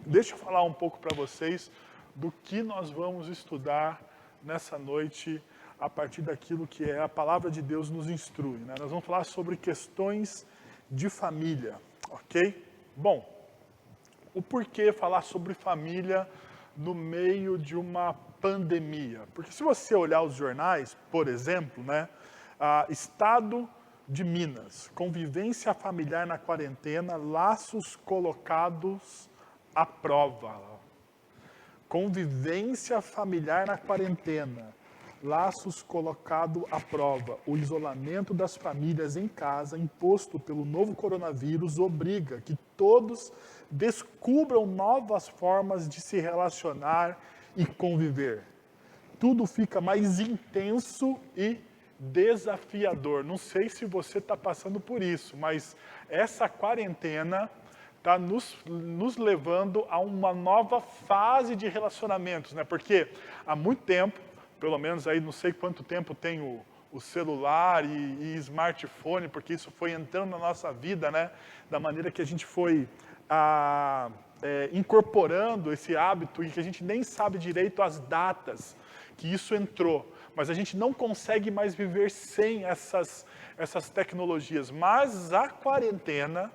Deixa eu falar um pouco para vocês do que nós vamos estudar nessa noite a partir daquilo que é a palavra de Deus nos instrui, né? Nós vamos falar sobre questões de família, ok? Bom, o porquê falar sobre família no meio de uma pandemia? Porque se você olhar os jornais, por exemplo, né, Estado de Minas, convivência familiar na quarentena, laços colocados à prova. Convivência familiar na quarentena, laços colocado à prova. O isolamento das famílias em casa, imposto pelo novo coronavírus, obriga que todos descubram novas formas de se relacionar e conviver. Tudo fica mais intenso e desafiador. Não sei se você está passando por isso, mas essa quarentena está nos levando a uma nova fase de relacionamentos, né? Porque há muito tempo, pelo menos aí não sei quanto tempo tem o celular e smartphone, porque isso foi entrando na nossa vida, né? Da maneira que a gente foi incorporando esse hábito e que a gente nem sabe direito as datas que isso entrou. Mas a gente não consegue mais viver sem essas tecnologias. Mas a quarentena,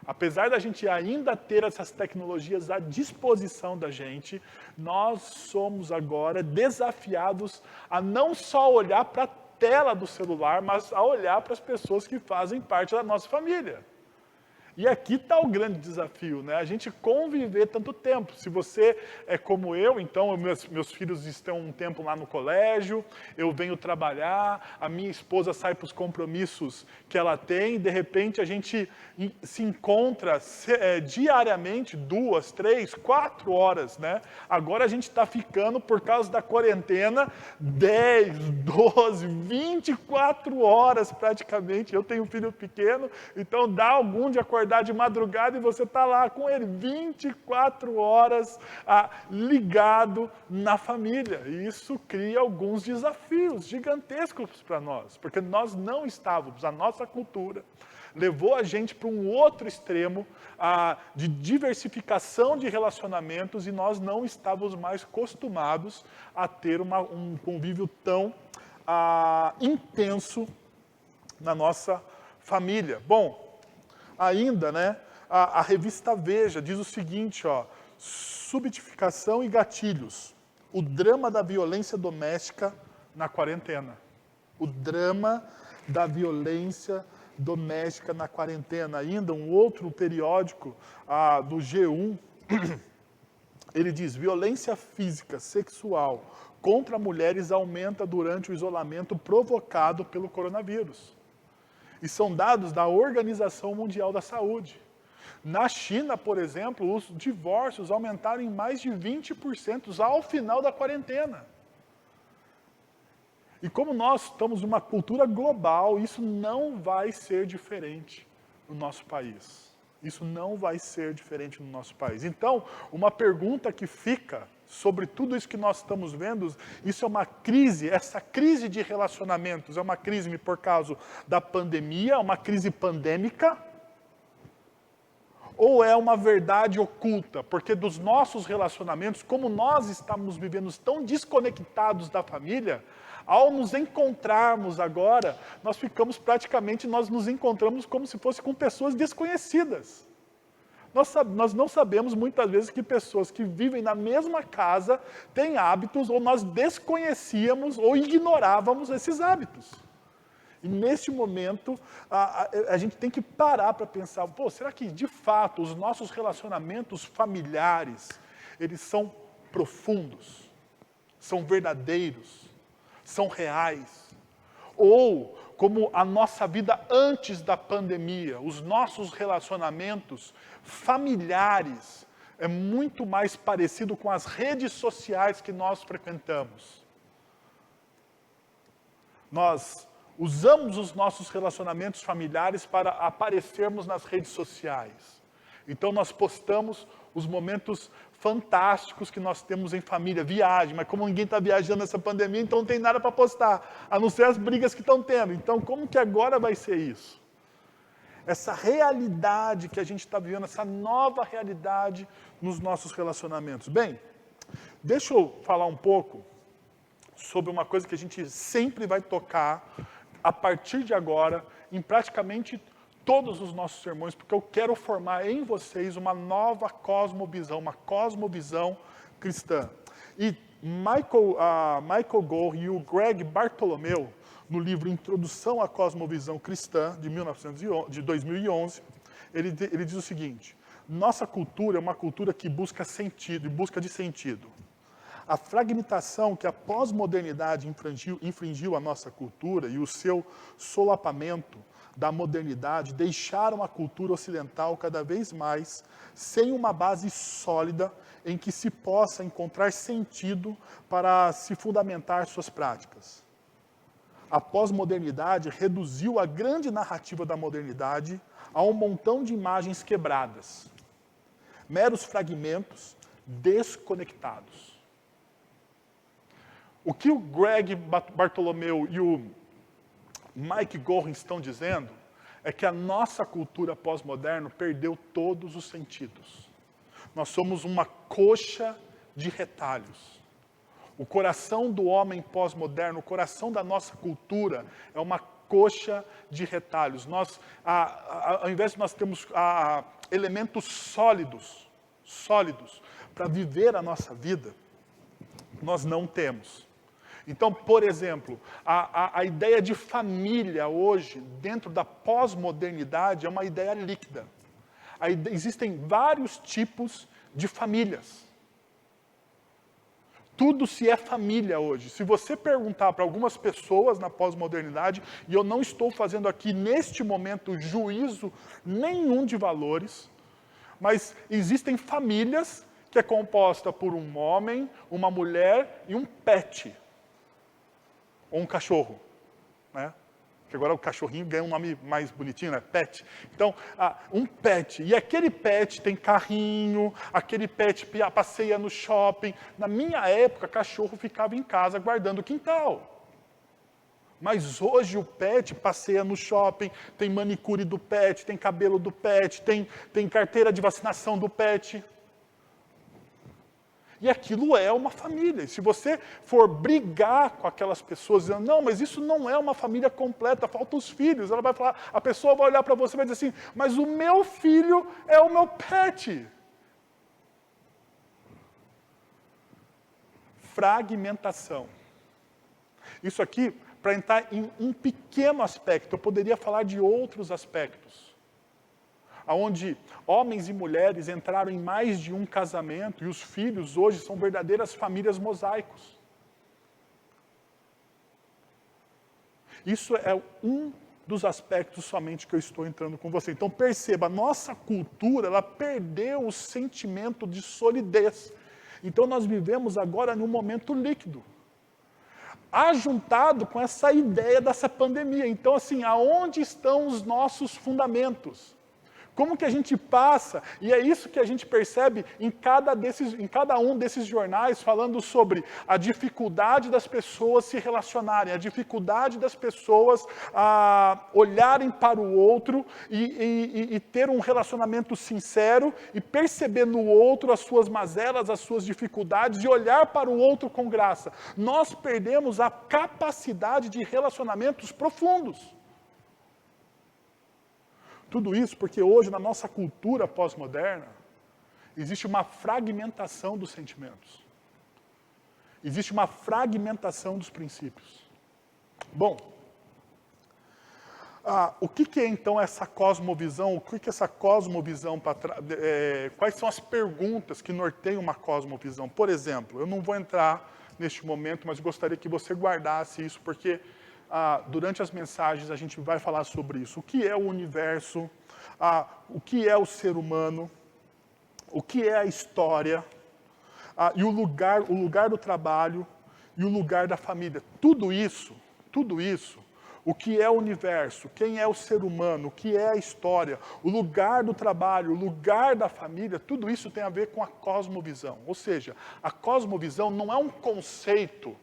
apesar da gente ainda ter essas tecnologias à disposição da gente, nós somos agora desafiados a não só olhar para a tela do celular, mas a olhar para as pessoas que fazem parte da nossa família. E aqui está o grande desafio, né? A gente conviver tanto tempo. Se você é como eu, então meus filhos estão um tempo lá no colégio, eu venho trabalhar, a minha esposa sai para os compromissos que ela tem, e de repente a gente se encontra diariamente 2, 3, 4 horas, né? Agora a gente está ficando, por causa da quarentena, 10, 12, 24 horas praticamente. Eu tenho um filho pequeno, então dá algum de acordar de madrugada e você está lá com ele 24 horas ligado na família. E isso cria alguns desafios gigantescos para nós, porque nós não estávamos, a nossa cultura levou a gente para um outro extremo de diversificação de relacionamentos e nós não estávamos mais acostumados a ter um convívio tão intenso na nossa família. Bom, ainda, né, a revista Veja diz o seguinte, ó, subtificação e gatilhos, o drama da violência doméstica na quarentena. O drama da violência doméstica na quarentena. Ainda um outro periódico do G1, ele diz, violência física, sexual contra mulheres aumenta durante o isolamento provocado pelo coronavírus. E são dados da Organização Mundial da Saúde. Na China, por exemplo, os divórcios aumentaram em mais de 20% ao final da quarentena. E como nós estamos numa cultura global, isso não vai ser diferente no nosso país. Isso não vai ser diferente no nosso país. Então, uma pergunta que fica sobre tudo isso que nós estamos vendo, isso é uma crise, essa crise de relacionamentos é uma crise por causa da pandemia, uma crise pandêmica, ou é uma verdade oculta? Porque dos nossos relacionamentos, como nós estamos vivendo tão desconectados da família, ao nos encontrarmos agora, nós nos encontramos como se fosse com pessoas desconhecidas. Nós não sabemos muitas vezes que pessoas que vivem na mesma casa têm hábitos, ou nós desconhecíamos ou ignorávamos esses hábitos. E neste momento, a gente tem que parar para pensar, será que de fato os nossos relacionamentos familiares, eles são profundos, são verdadeiros, são reais? Ou, como a nossa vida antes da pandemia, os nossos relacionamentos familiares é muito mais parecido com as redes sociais que nós frequentamos. Nós usamos os nossos relacionamentos familiares para aparecermos nas redes sociais. Então nós postamos os momentos fantásticos que nós temos em família, viagem, mas como ninguém está viajando nessa pandemia, então não tem nada para postar, a não ser as brigas que estão tendo. Então como que agora vai ser isso? essa realidade que a gente está vivendo, essa nova realidade nos nossos relacionamentos. Bem, deixa eu falar um pouco sobre uma coisa que a gente sempre vai tocar a partir de agora, em praticamente todos os nossos sermões, porque eu quero formar em vocês uma nova cosmovisão, uma cosmovisão cristã. E Michael Gore e o Greg Bartholomew, no livro Introdução à Cosmovisão Cristã, de 2011, ele diz o seguinte: nossa cultura é uma cultura que busca sentido, e busca de sentido. A fragmentação que a pós-modernidade infringiu à nossa cultura e o seu solapamento da modernidade deixaram a cultura ocidental cada vez mais sem uma base sólida em que se possa encontrar sentido para se fundamentar suas práticas. A pós-modernidade reduziu a grande narrativa da modernidade a um montão de imagens quebradas, meros fragmentos desconectados. O que o Greg Bartholomew e o Mike Gore estão dizendo é que a nossa cultura pós-moderna perdeu todos os sentidos. Nós somos uma coxa de retalhos. O coração do homem pós-moderno, o coração da nossa cultura é uma coxa de retalhos. Nós, ao invés de nós termos elementos sólidos para viver a nossa vida, nós não temos. Então, por exemplo, a ideia de família hoje, dentro da pós-modernidade, é uma ideia líquida. Existem vários tipos de famílias. Tudo se é família hoje. Se você perguntar para algumas pessoas na pós-modernidade, e eu não estou fazendo aqui, neste momento, juízo nenhum de valores, mas existem famílias que é composta por um homem, uma mulher e um pet. Ou um cachorro, né? Que agora o cachorrinho ganha um nome mais bonitinho, né? Pet. Então, um pet. E aquele pet tem carrinho, aquele pet passeia no shopping. Na minha época, cachorro ficava em casa guardando o quintal. Mas hoje o pet passeia no shopping, tem manicure do pet, tem cabelo do pet, tem carteira de vacinação do pet. E aquilo é uma família. E se você for brigar com aquelas pessoas, dizendo, não, mas isso não é uma família completa, faltam os filhos. Ela vai falar, a pessoa vai olhar para você e vai dizer assim, mas o meu filho é o meu pet. Fragmentação. Isso aqui, para entrar em um pequeno aspecto, eu poderia falar de outros aspectos. Onde homens e mulheres entraram em mais de um casamento e os filhos hoje são verdadeiras famílias mosaicos. Isso é um dos aspectos somente que eu estou entrando com você. Então perceba, a nossa cultura, ela perdeu o sentimento de solidez. Então nós vivemos agora num momento líquido. Ajuntado com essa ideia dessa pandemia. Então assim, aonde estão os nossos fundamentos? Como que a gente passa, e é isso que a gente percebe em cada um desses jornais, falando sobre a dificuldade das pessoas se relacionarem, a dificuldade das pessoas olharem para o outro e ter um relacionamento sincero e perceber no outro as suas mazelas, as suas dificuldades e olhar para o outro com graça. Nós perdemos a capacidade de relacionamentos profundos. Tudo isso porque hoje, na nossa cultura pós-moderna, existe uma fragmentação dos sentimentos. Existe uma fragmentação dos princípios. Bom, o que é então essa cosmovisão? O que é essa cosmovisão? Quais são as perguntas que norteiam uma cosmovisão? Por exemplo, eu não vou entrar neste momento, mas gostaria que você guardasse isso, porque durante as mensagens a gente vai falar sobre isso. O que é o universo, o que é o ser humano, o que é a história, e o lugar do trabalho e o lugar da família. Tudo isso o que é o universo, quem é o ser humano, o que é a história, o lugar do trabalho, o lugar da família, tudo isso tem a ver com a cosmovisão. Ou seja, a cosmovisão não é um conceito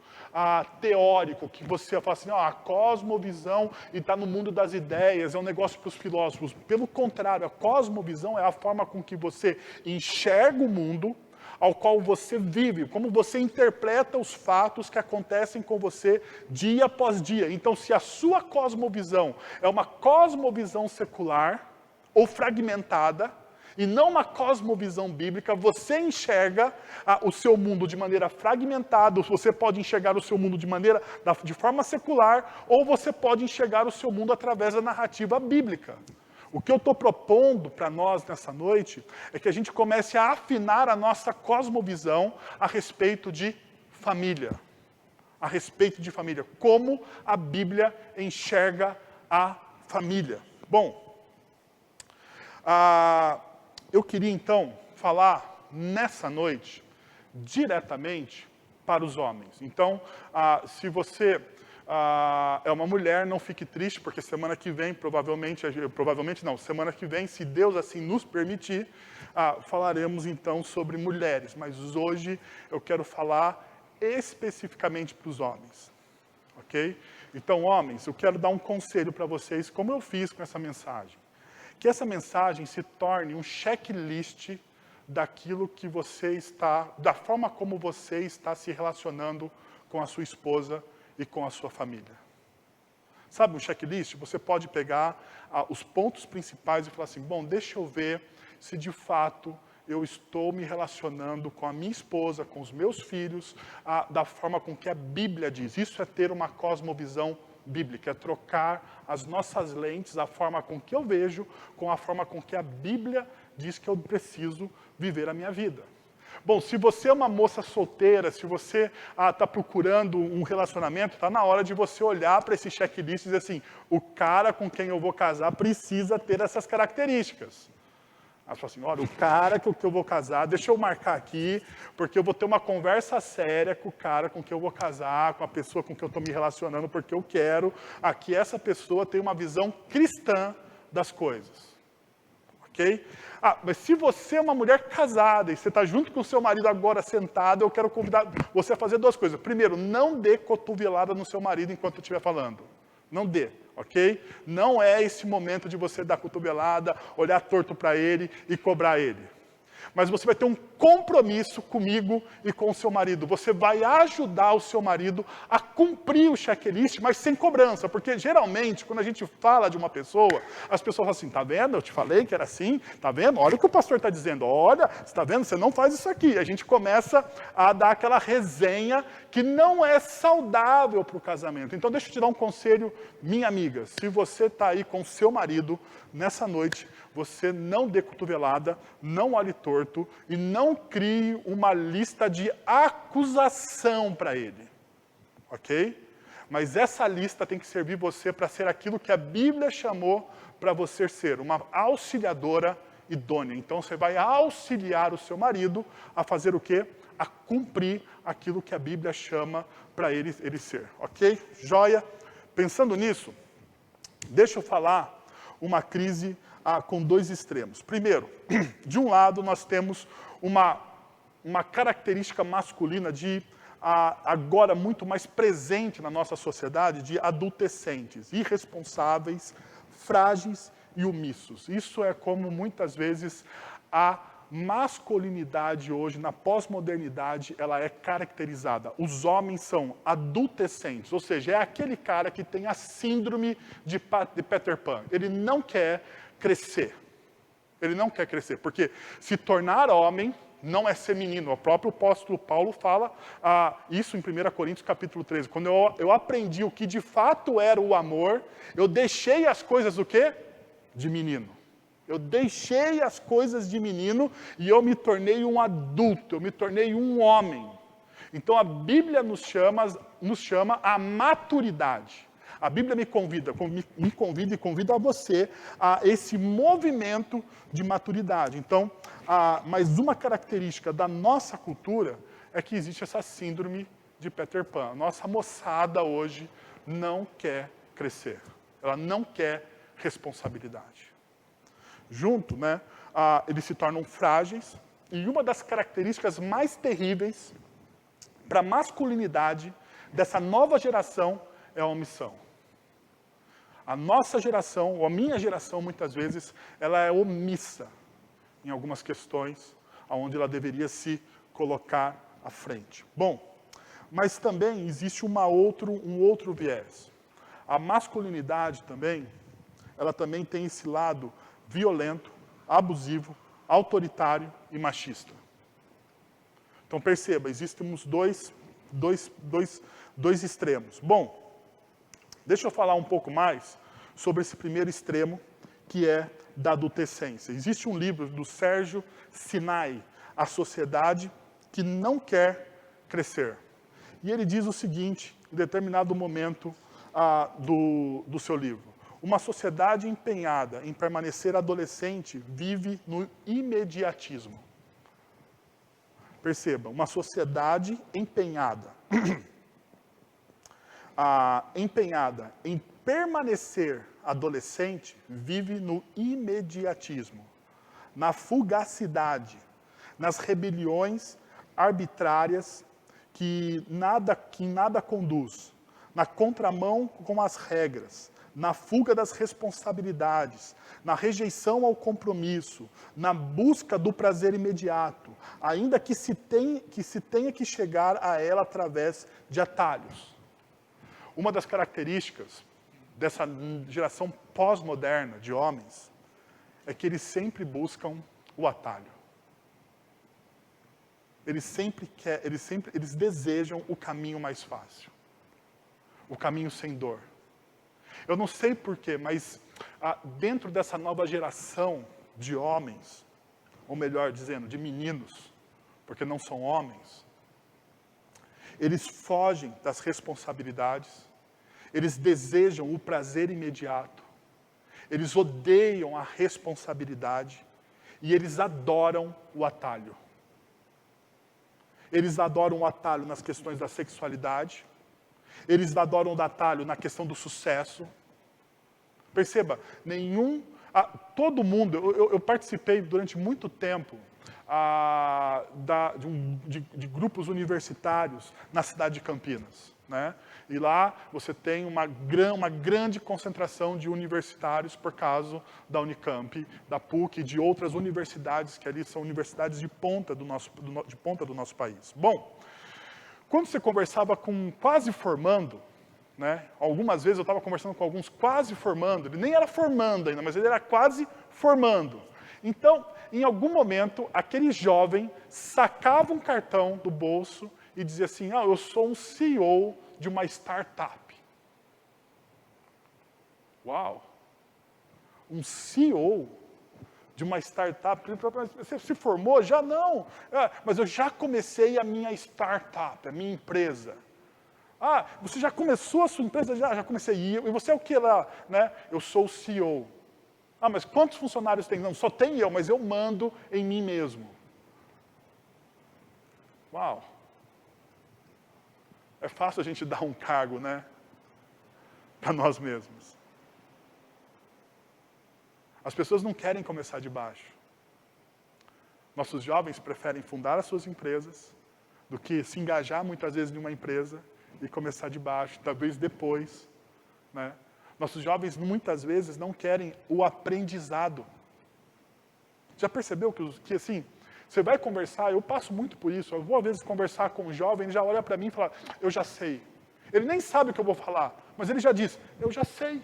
teórico, que você fala assim, a cosmovisão e está no mundo das ideias, é um negócio para os filósofos. Pelo contrário, a cosmovisão é a forma com que você enxerga o mundo, ao qual você vive, como você interpreta os fatos que acontecem com você dia após dia. Então, se a sua cosmovisão é uma cosmovisão secular ou fragmentada, e não uma cosmovisão bíblica, você enxerga o seu mundo de maneira fragmentada, você pode enxergar o seu mundo de forma secular, ou você pode enxergar o seu mundo através da narrativa bíblica. O que eu estou propondo para nós nessa noite é que a gente comece a afinar a nossa cosmovisão a respeito de família. A respeito de família. Como a Bíblia enxerga a família. Bom, eu queria então falar nessa noite diretamente para os homens. Então, se você é uma mulher, não fique triste, porque semana que vem, semana que vem, se Deus assim nos permitir, falaremos então sobre mulheres. Mas hoje eu quero falar especificamente para os homens, ok? Então, homens, eu quero dar um conselho para vocês, como eu fiz com essa mensagem. Que essa mensagem se torne um checklist daquilo que você está, da forma como você está se relacionando com a sua esposa e com a sua família. Sabe um checklist? Você pode pegar os pontos principais e falar assim, bom, deixa eu ver se de fato eu estou me relacionando com a minha esposa, com os meus filhos, da forma com que a Bíblia diz. Isso é ter uma cosmovisão bíblica, é trocar as nossas lentes, a forma com que eu vejo, com a forma com que a Bíblia diz que eu preciso viver a minha vida. Bom, se você é uma moça solteira, se você está procurando um relacionamento, está na hora de você olhar para esse checklist e dizer assim, o cara com quem eu vou casar precisa ter essas características. Ela fala assim, olha, o cara com que eu vou casar, deixa eu marcar aqui, porque eu vou ter uma conversa séria com o cara com que eu vou casar, com a pessoa com que eu estou me relacionando, porque eu quero que essa pessoa tenha uma visão cristã das coisas. Ok? Mas se você é uma mulher casada e você está junto com o seu marido agora sentado, eu quero convidar você a fazer duas coisas. Primeiro, não dê cotovelada no seu marido enquanto eu estiver falando. Não dê, ok? Não é esse momento de você dar cotovelada, olhar torto para ele e cobrar ele. Mas você vai ter um compromisso comigo e com o seu marido. Você vai ajudar o seu marido a cumprir o checklist, mas sem cobrança. Porque, geralmente, quando a gente fala de uma pessoa, as pessoas falam assim, tá vendo? Eu te falei que era assim, tá vendo? Olha o que o pastor está dizendo. Olha, você está vendo? Você não faz isso aqui. A gente começa a dar aquela resenha que não é saudável para o casamento. Então, deixa eu te dar um conselho, minha amiga. Se você está aí com o seu marido nessa noite, você não dê cotovelada, não olhe torto e não crie uma lista de acusação para ele. Ok? Mas essa lista tem que servir você para ser aquilo que a Bíblia chamou para você ser, uma auxiliadora idônea. Então você vai auxiliar o seu marido a fazer o quê? A cumprir aquilo que a Bíblia chama para ele ser. Ok? Joia? Pensando nisso, deixa eu falar uma crise com dois extremos. Primeiro, de um lado nós temos uma característica masculina agora muito mais presente na nossa sociedade, de adolescentes, irresponsáveis, frágeis e omissos. Isso é como muitas vezes a masculinidade hoje, na pós-modernidade, ela é caracterizada. Os homens são adolescentes, ou seja, é aquele cara que tem a síndrome de Peter Pan. Ele não quer crescer. Ele não quer crescer, porque se tornar homem não é ser menino. O próprio apóstolo Paulo fala isso em 1 Coríntios capítulo 13. Quando eu aprendi o que de fato era o amor, eu deixei as coisas do quê? De menino. Eu deixei as coisas de menino e eu me tornei um adulto, eu me tornei um homem. Então a Bíblia nos chama à maturidade. A Bíblia me convida e convida a você a esse movimento de maturidade. Então, mais uma característica da nossa cultura é que existe essa síndrome de Peter Pan. Nossa moçada hoje não quer crescer. Ela não quer responsabilidade. Junto, né, eles se tornam frágeis, e uma das características mais terríveis para a masculinidade dessa nova geração é a omissão. A nossa geração, ou a minha geração, muitas vezes, ela é omissa em algumas questões onde ela deveria se colocar à frente. Bom, mas também existe um outro viés. A masculinidade também, ela também tem esse lado violento, abusivo, autoritário e machista. Então perceba, existem uns dois extremos. Bom, deixa eu falar um pouco mais sobre esse primeiro extremo, que é da adolescência. Existe um livro do Sérgio Sinai, A Sociedade que Não Quer Crescer. E ele diz o seguinte, em determinado momento do seu livro. Uma sociedade empenhada em permanecer adolescente vive no imediatismo. Perceba, uma sociedade empenhada em permanecer adolescente vive no imediatismo, na fugacidade, nas rebeliões arbitrárias que nada conduz, na contramão com as regras, na fuga das responsabilidades, na rejeição ao compromisso, na busca do prazer imediato, ainda que se tenha que chegar a ela através de atalhos. Uma das características dessa geração pós-moderna de homens é que eles sempre buscam o atalho. Eles desejam o caminho mais fácil, o caminho sem dor. Eu não sei porquê, mas dentro dessa nova geração de homens, ou melhor dizendo, de meninos, porque não são homens, eles fogem das responsabilidades, eles desejam o prazer imediato, eles odeiam a responsabilidade e eles adoram o atalho. Eles adoram o atalho nas questões da sexualidade, eles adoram o atalho na questão do sucesso. Perceba, todo mundo, eu participei durante muito tempo de grupos universitários na cidade de Campinas, né? E lá você tem uma grande concentração de universitários por causa da Unicamp, da PUC e de outras universidades que ali são universidades de ponta do nosso país. Bom, quando você conversava com quase formando, né, algumas vezes eu estava conversando com alguns quase formando, ele nem era formando ainda, mas ele era quase formando. Então, em algum momento, aquele jovem sacava um cartão do bolso e dizia assim, eu sou um CEO de uma startup. Uau! Um CEO de uma startup. Você se formou? Já não. Mas eu já comecei a minha startup, a minha empresa. Você já começou a sua empresa? Já comecei. E você é o que lá? Né? Eu sou o CEO. Mas quantos funcionários tem? Não, só tem eu, mas eu mando em mim mesmo. Uau! É fácil a gente dar um cargo, né? Para nós mesmos. As pessoas não querem começar de baixo. Nossos jovens preferem fundar as suas empresas do que se engajar muitas vezes em uma empresa e começar de baixo, talvez depois, né? Nossos jovens muitas vezes não querem o aprendizado. Já percebeu que assim, você vai conversar, eu passo muito por isso, eu vou às vezes conversar com um jovem, ele já olha para mim e fala, eu já sei. Ele nem sabe o que eu vou falar, mas ele já diz, eu já sei.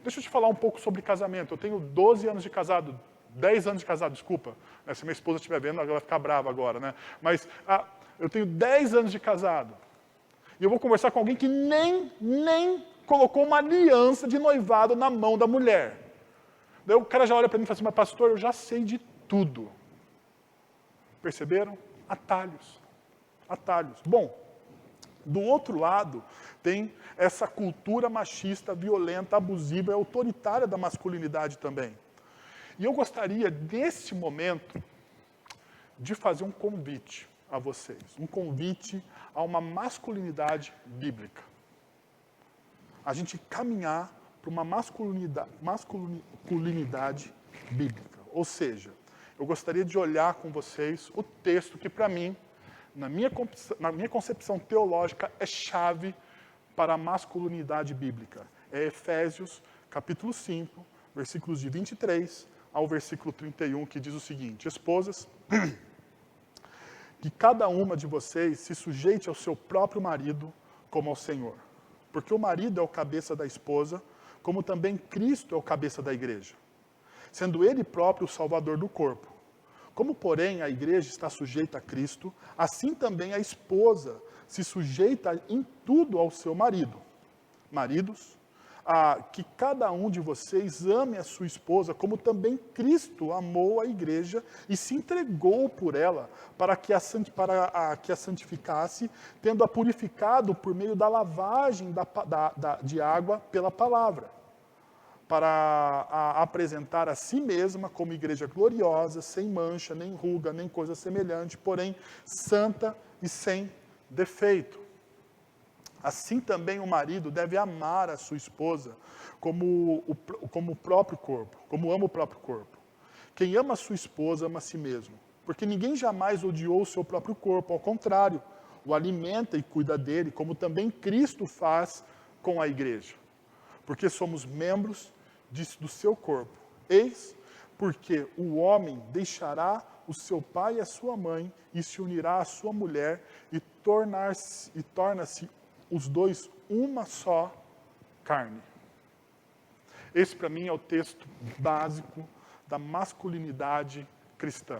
Deixa eu te falar um pouco sobre casamento. Eu tenho 12 anos de casado, 10 anos de casado, desculpa. Se minha esposa estiver vendo, ela vai ficar brava agora, né? Mas eu tenho 10 anos de casado. E eu vou conversar com alguém que nem colocou uma aliança de noivado na mão da mulher. Daí o cara já olha para mim e fala assim, mas pastor, eu já sei de tudo. Perceberam? Atalhos. Atalhos. Bom, do outro lado, tem essa cultura machista, violenta, abusiva e autoritária da masculinidade também. E eu gostaria, nesse momento, de fazer um convite a vocês. Um convite a uma masculinidade bíblica. a gente caminhar para uma masculinidade bíblica. Ou seja, eu gostaria de olhar com vocês o texto que, para mim, na minha concepção teológica, é chave para a masculinidade bíblica. É Efésios, capítulo 5, versículos de 23 ao versículo 31, que diz o seguinte: esposas, que cada uma de vocês se sujeite ao seu próprio marido como ao Senhor. Porque o marido é o cabeça da esposa, como também Cristo é o cabeça da igreja, sendo ele próprio o salvador do corpo. Como, porém, a igreja está sujeita a Cristo, assim também a esposa se sujeita em tudo ao seu marido. Maridos, que cada um de vocês ame a sua esposa, como também Cristo amou a igreja e se entregou por ela, para que a santificasse, tendo-a purificado por meio da lavagem de água pela palavra, para apresentar a si mesma como igreja gloriosa, sem mancha, nem ruga, nem coisa semelhante, porém santa e sem defeito. Assim também o marido deve amar a sua esposa como o próprio corpo, como ama o próprio corpo. Quem ama a sua esposa ama a si mesmo, porque ninguém jamais odiou o seu próprio corpo, ao contrário, o alimenta e cuida dele, como também Cristo faz com a igreja. Porque somos membros do seu corpo. Eis porque o homem deixará o seu pai e a sua mãe e se unirá à sua mulher e torna-se os dois uma só carne. Esse, para mim, é o texto básico da masculinidade cristã.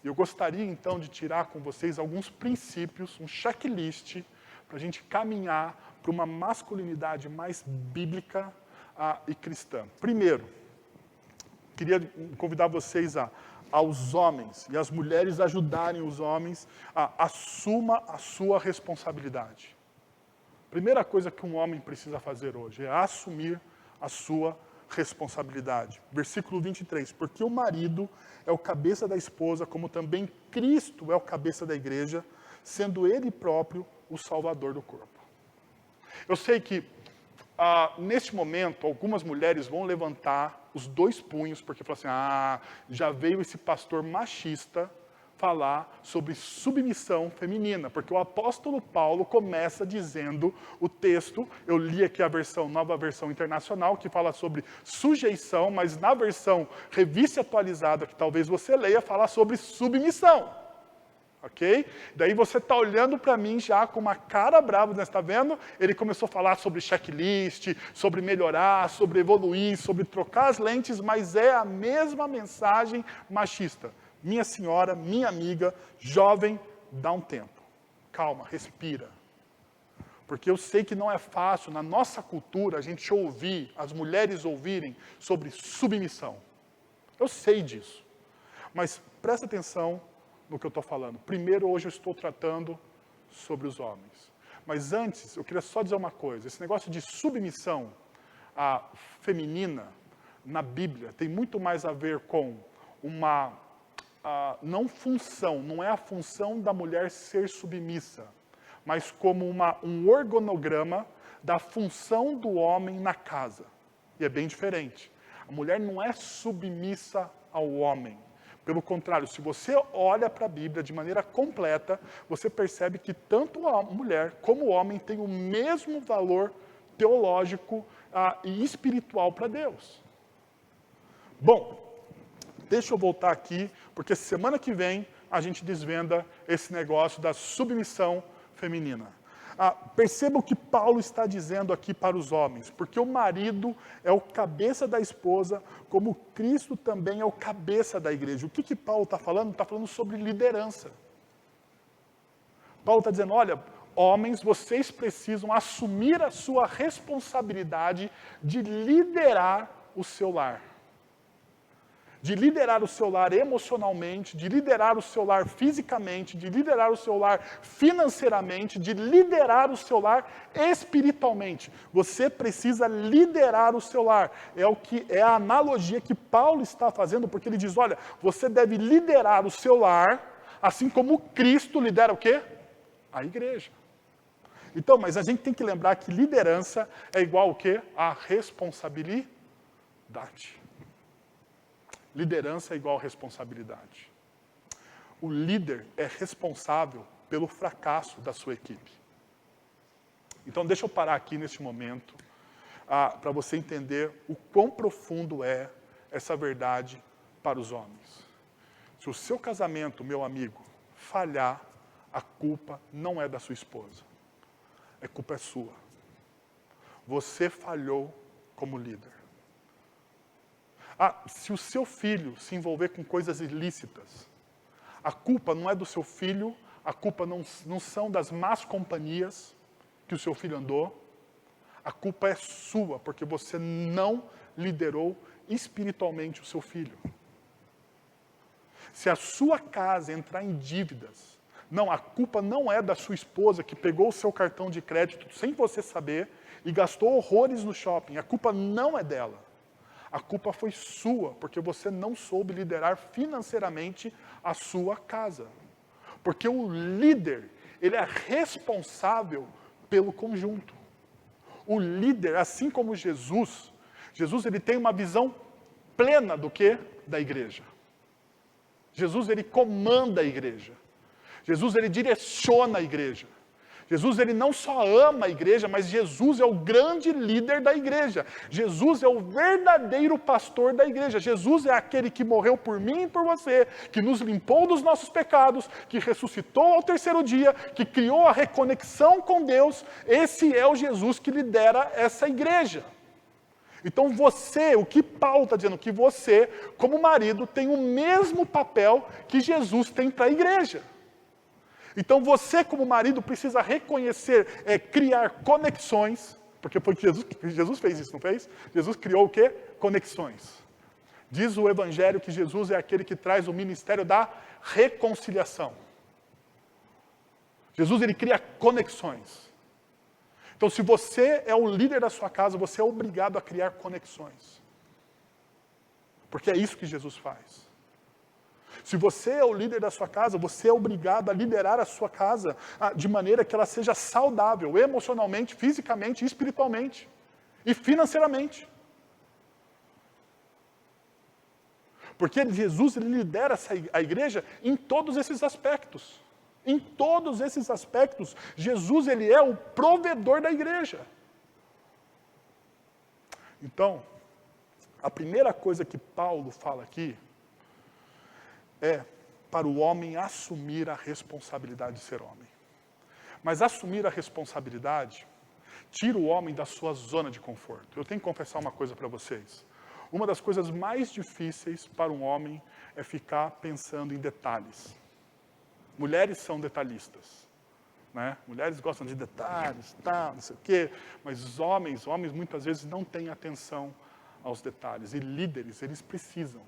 E eu gostaria, então, de tirar com vocês alguns princípios, um checklist, para a gente caminhar para uma masculinidade mais bíblica e cristã. Primeiro, queria convidar vocês aos homens e as mulheres ajudarem os homens assuma a sua responsabilidade. Primeira coisa que um homem precisa fazer hoje é assumir a sua responsabilidade. Versículo 23, porque o marido é o cabeça da esposa, como também Cristo é o cabeça da igreja, sendo ele próprio o salvador do corpo. Eu sei que, neste momento, algumas mulheres vão levantar os dois punhos, porque falam assim, já veio esse pastor machista falar sobre submissão feminina, porque o apóstolo Paulo começa dizendo o texto, eu li aqui a nova versão internacional, que fala sobre sujeição, mas na versão revista atualizada, que talvez você leia, fala sobre submissão. Ok? Daí você está olhando para mim já com uma cara brava, né? Está vendo? Ele começou a falar sobre checklist, sobre melhorar, sobre evoluir, sobre trocar as lentes, mas é a mesma mensagem machista. Minha senhora, minha amiga, jovem, dá um tempo. Calma, respira. Porque eu sei que não é fácil, na nossa cultura, a gente ouvir, as mulheres ouvirem sobre submissão. Eu sei disso. Mas presta atenção no que eu estou falando. Primeiro, hoje eu estou tratando sobre os homens. Mas antes, eu queria só dizer uma coisa. Esse negócio de submissão feminina, na Bíblia, tem muito mais a ver com uma... não é a função da mulher ser submissa, mas como um organograma da função do homem na casa. E é bem diferente. A mulher não é submissa ao homem. Pelo contrário, se você olha para a Bíblia de maneira completa, você percebe que tanto a mulher como o homem têm o mesmo valor teológico e espiritual para Deus. Bom, deixa eu voltar aqui, porque semana que vem a gente desvenda esse negócio da submissão feminina. Perceba o que Paulo está dizendo aqui para os homens, porque o marido é o cabeça da esposa, como Cristo também é o cabeça da igreja. O que Paulo está falando? Está falando sobre liderança. Paulo está dizendo, olha, homens, vocês precisam assumir a sua responsabilidade de liderar o seu lar. De liderar o seu lar emocionalmente, de liderar o seu lar fisicamente, de liderar o seu lar financeiramente, de liderar o seu lar espiritualmente. Você precisa liderar o seu lar. É a analogia que Paulo está fazendo, porque ele diz, olha, você deve liderar o seu lar, assim como Cristo lidera o quê? A igreja. Então, mas a gente tem que lembrar que liderança é igual o quê? A responsabilidade. Liderança é igual a responsabilidade. O líder é responsável pelo fracasso da sua equipe. Então, deixa eu parar aqui neste momento para você entender o quão profundo é essa verdade para os homens. Se o seu casamento, meu amigo, falhar, a culpa não é da sua esposa. A culpa é sua. Você falhou como líder. Se o seu filho se envolver com coisas ilícitas, a culpa não é do seu filho, a culpa não são das más companhias que o seu filho andou, a culpa é sua, porque você não liderou espiritualmente o seu filho. Se a sua casa entrar em dívidas, a culpa não é da sua esposa que pegou o seu cartão de crédito sem você saber e gastou horrores no shopping. A culpa não é dela. A culpa foi sua, porque você não soube liderar financeiramente a sua casa. Porque o líder, ele é responsável pelo conjunto. O líder, assim como Jesus ele tem uma visão plena do quê? Da igreja. Jesus, ele comanda a igreja. Jesus, ele direciona a igreja. Jesus, ele não só ama a igreja, mas Jesus é o grande líder da igreja. Jesus é o verdadeiro pastor da igreja. Jesus é aquele que morreu por mim e por você, que nos limpou dos nossos pecados, que ressuscitou ao terceiro dia, que criou a reconexão com Deus. Esse é o Jesus que lidera essa igreja. Então você, o que Paulo está dizendo, que você, como marido, tem o mesmo papel que Jesus tem para a igreja. Então você, como marido, precisa reconhecer, criar conexões, porque foi que Jesus fez isso, não fez? Jesus criou o quê? Conexões. Diz o Evangelho que Jesus é aquele que traz o ministério da reconciliação. Jesus, ele cria conexões. Então, se você é o líder da sua casa, você é obrigado a criar conexões. Porque é isso que Jesus faz. Se você é o líder da sua casa, você é obrigado a liderar a sua casa de maneira que ela seja saudável, emocionalmente, fisicamente, espiritualmente e financeiramente. Porque Jesus, ele lidera a igreja em todos esses aspectos. Em todos esses aspectos, Jesus, ele é o provedor da igreja. Então, a primeira coisa que Paulo fala aqui é para o homem assumir a responsabilidade de ser homem. Mas assumir a responsabilidade tira o homem da sua zona de conforto. Eu tenho que confessar uma coisa para vocês. Uma das coisas mais difíceis para um homem é ficar pensando em detalhes. Mulheres são detalhistas, né? Mulheres gostam de detalhes, não sei o quê, mas homens muitas vezes não têm atenção aos detalhes. E líderes, eles precisam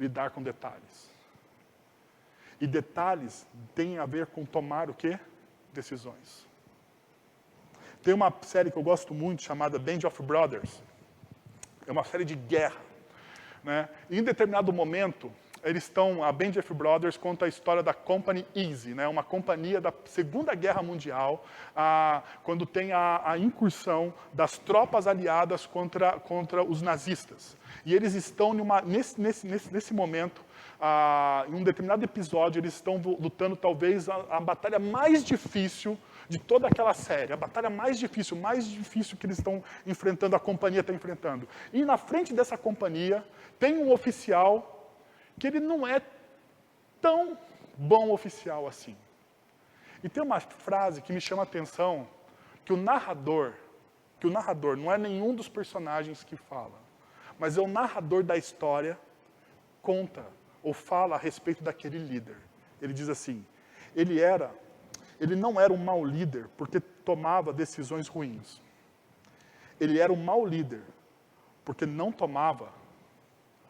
lidar com detalhes. E detalhes têm a ver com tomar o quê? Decisões. Tem uma série que eu gosto muito chamada Band of Brothers. É uma série de guerra, né? E em determinado momento, a Band of Brothers conta a história da Company Easy, né? Uma companhia da Segunda Guerra Mundial, quando tem a incursão das tropas aliadas contra os nazistas. E eles estão nesse momento, em um determinado episódio, eles estão lutando talvez a batalha mais difícil de toda aquela série. A batalha mais difícil que eles estão enfrentando, a companhia está enfrentando. E na frente dessa companhia tem um oficial que ele não é tão bom oficial assim. E tem uma frase que me chama a atenção, que o narrador não é nenhum dos personagens que fala, mas é o narrador da história, conta ou fala a respeito daquele líder. Ele diz assim, ele não era um mau líder porque tomava decisões ruins. Ele era um mau líder porque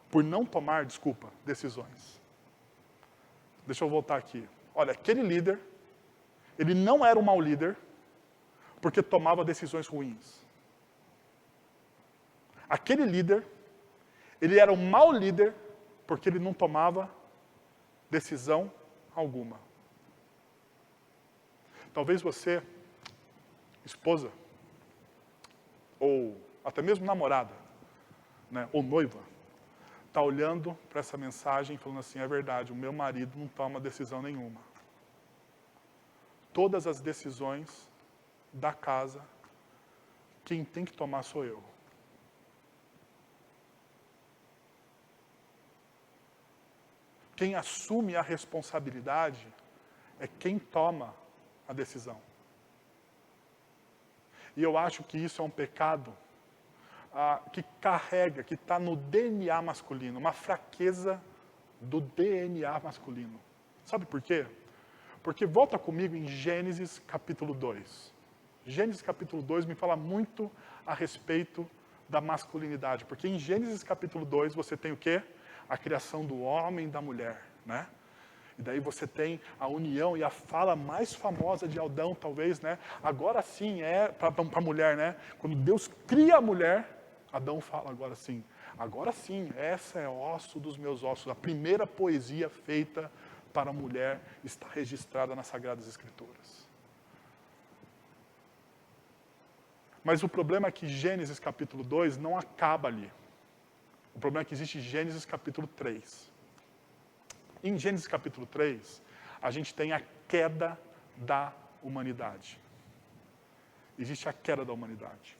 por não tomar decisões. Deixa eu voltar aqui. Olha, aquele líder, ele não era um mau líder porque tomava decisões ruins. Aquele líder, ele era um mau líder porque ele não tomava decisão alguma. Talvez você esposa, ou até mesmo namorada, né, ou noiva, está olhando para essa mensagem e falando assim, é verdade, o meu marido não toma decisão nenhuma. Todas as decisões da casa, quem tem que tomar sou eu. Quem assume a responsabilidade é quem toma a decisão. E eu acho que isso é um pecado que carrega, que está no DNA masculino, uma fraqueza do DNA masculino. Sabe por quê? Porque volta comigo em Gênesis capítulo 2. Gênesis capítulo 2 me fala muito a respeito da masculinidade. Porque em Gênesis capítulo 2 você tem o quê? A criação do homem e da mulher, né? E daí você tem a união e a fala mais famosa de Adão, talvez, né? Agora sim é para a mulher, né? Quando Deus cria a mulher, Adão fala agora sim, essa é osso dos meus ossos. A primeira poesia feita para a mulher está registrada nas Sagradas Escrituras. Mas o problema é que Gênesis capítulo 2 não acaba ali. O problema é que existe Gênesis capítulo 3. Em Gênesis capítulo 3, a gente tem a queda da humanidade. Existe a queda da humanidade.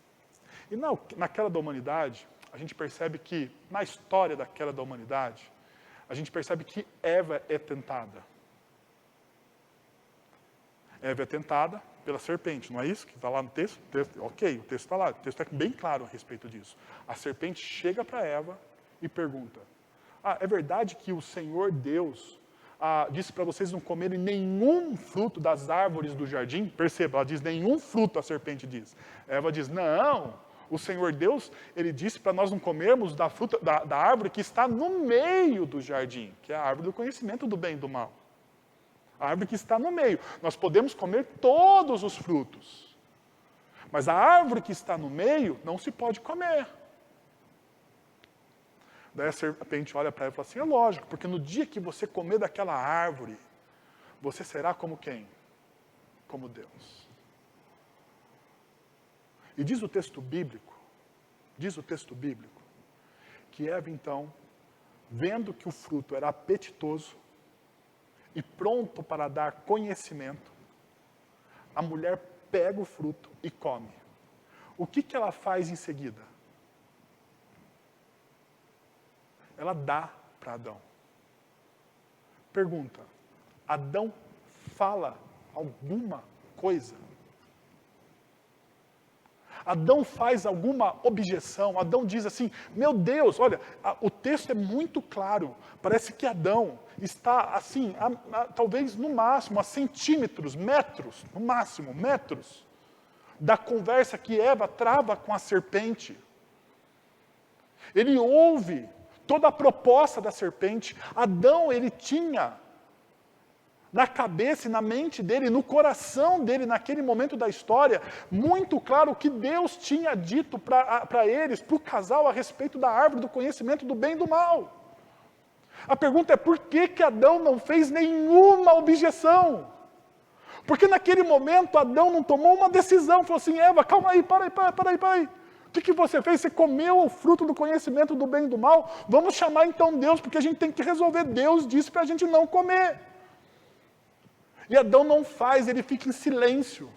E na queda da humanidade, a gente percebe que, na história da queda da humanidade, a gente percebe que Eva é tentada. Eva é tentada pela serpente, não é isso que está lá no texto? Ok, o texto está lá, o texto é bem claro a respeito disso. A serpente chega para Eva e pergunta, é verdade que o Senhor Deus disse para vocês não comerem nenhum fruto das árvores do jardim? Perceba, ela diz nenhum fruto, a serpente diz. Eva diz, não, o Senhor Deus, Ele disse para nós não comermos da fruta da árvore que está no meio do jardim, que é a árvore do conhecimento do bem e do mal. A árvore que está no meio. Nós podemos comer todos os frutos. Mas a árvore que está no meio não se pode comer. Daí a serpente olha para ela e fala assim, é lógico, porque no dia que você comer daquela árvore, você será como quem? Como Deus. E diz o texto bíblico, que Eva então, vendo que o fruto era apetitoso e pronto para dar conhecimento, a mulher pega o fruto e come. O que ela faz em seguida? Ela dá para Adão. Pergunta, Adão fala alguma coisa? Adão faz alguma objeção? Adão diz assim, meu Deus, olha, o texto é muito claro. Parece que Adão está assim, talvez no máximo, a centímetros, metros, no máximo, metros, da conversa que Eva trava com a serpente. Ele ouve toda a proposta da serpente. Adão, ele tinha na cabeça e na mente dele, no coração dele, naquele momento da história, muito claro o que Deus tinha dito para eles, para o casal, a respeito da árvore do conhecimento do bem e do mal. A pergunta é por que Adão não fez nenhuma objeção? Porque naquele momento Adão não tomou uma decisão, falou assim, Eva, calma aí, para aí. O que você fez? Você comeu o fruto do conhecimento do bem e do mal? Vamos chamar então Deus, porque a gente tem que resolver. Deus disse para a gente não comer. E Adão não faz, ele fica em silêncio.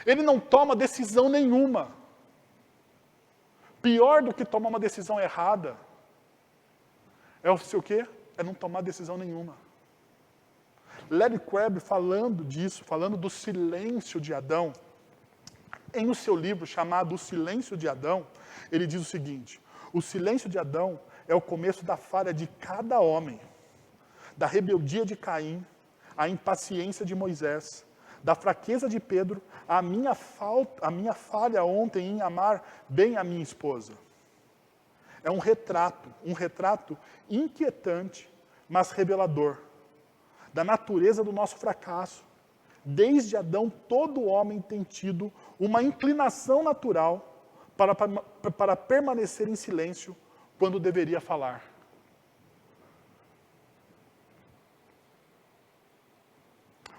Ele não toma decisão nenhuma. Pior do que tomar uma decisão errada, é o seu quê? É não tomar decisão nenhuma. Larry Crabb, falando disso, falando do silêncio de Adão, em o seu livro chamado O Silêncio de Adão, ele diz o seguinte, o silêncio de Adão é o começo da falha de cada homem, da rebeldia de Caim, a impaciência de Moisés, da fraqueza de Pedro, a minha falha ontem em amar bem a minha esposa. É um retrato inquietante, mas revelador, da natureza do nosso fracasso. Desde Adão, todo homem tem tido uma inclinação natural para permanecer em silêncio quando deveria falar.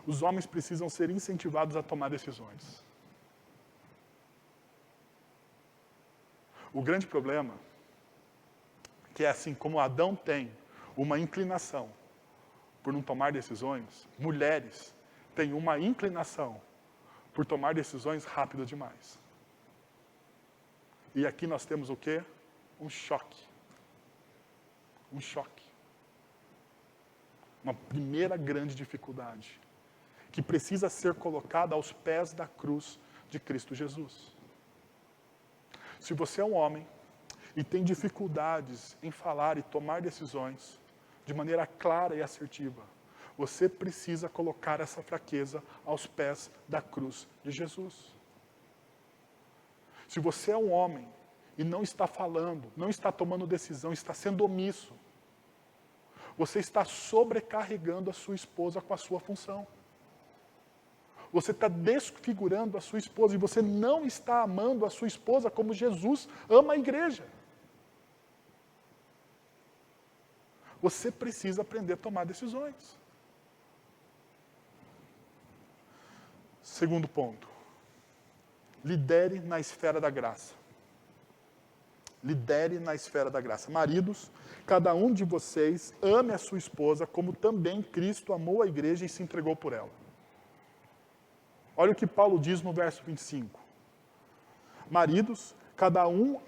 os homens precisam ser incentivados a tomar decisões. O grande problema é que, assim como Adão tem uma inclinação por não tomar decisões, mulheres têm uma inclinação por tomar decisões rápido demais. E aqui nós temos o quê? Um choque. Um choque. Uma primeira grande dificuldade que precisa ser colocada aos pés da cruz de Cristo Jesus. Se você é um homem e tem dificuldades em falar e tomar decisões de maneira clara e assertiva, você precisa colocar essa fraqueza aos pés da cruz de Jesus. Se você é um homem e não está falando, não está tomando decisão, está sendo omisso, você está sobrecarregando a sua esposa com a sua função. Você está desfigurando a sua esposa e você não está amando a sua esposa como Jesus ama a igreja. Você precisa aprender a tomar decisões. Segundo ponto. Lidere na esfera da graça. Lidere na esfera da graça. Maridos, cada um de vocês ame a sua esposa como também Cristo amou a igreja e se entregou por ela. Olha o que Paulo diz no verso 25. Maridos, cada um